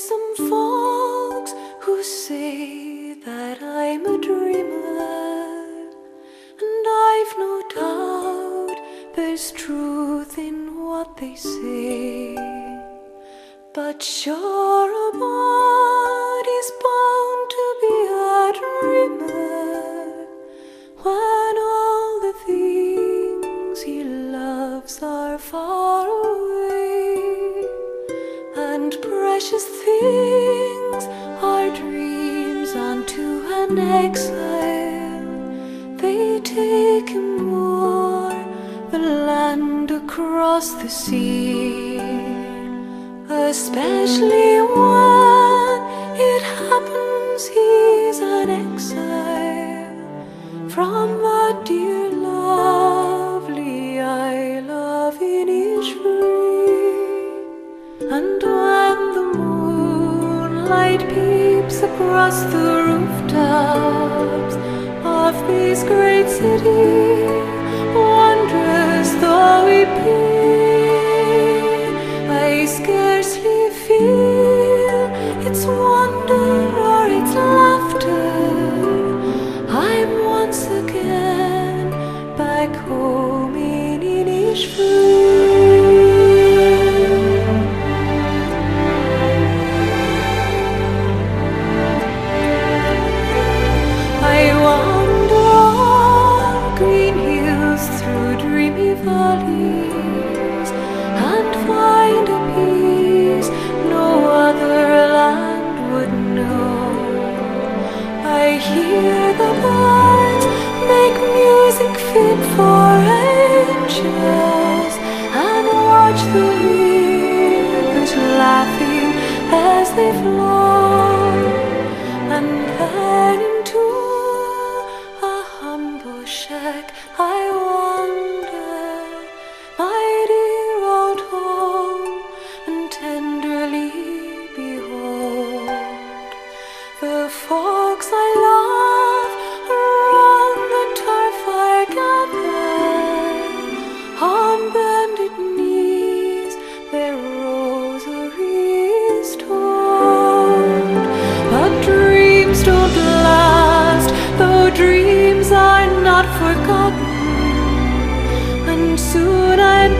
some folks who say that I'm a dreamer, and I've no doubt there's truth in what they say. But sure, a body's bound to be a dreamer when all the things he loves are far away, and precious things are dreams unto an exile. They take him o'er the land across the sea, especially when it happens he's an exile from the dear lovely Isle of Innisfree. And when the moonlight peeps across the rooftops of this great city, wondrous though it be, I scarcely feel its wonder or its laughter. I'm once again back home in Innisfree. I wander o'er green hills, through dreamy valleys, and find a peace no other land would know. I hear the birds make music fit for angels, and watch the rivers laughing as they flow. And then into a humble shack I wander, my dear old home, and tenderly behold the folks I love around the turf I gather, on bended knees their rosaries told. But dreams don't last, though dreams are not forgotten, and soon I'd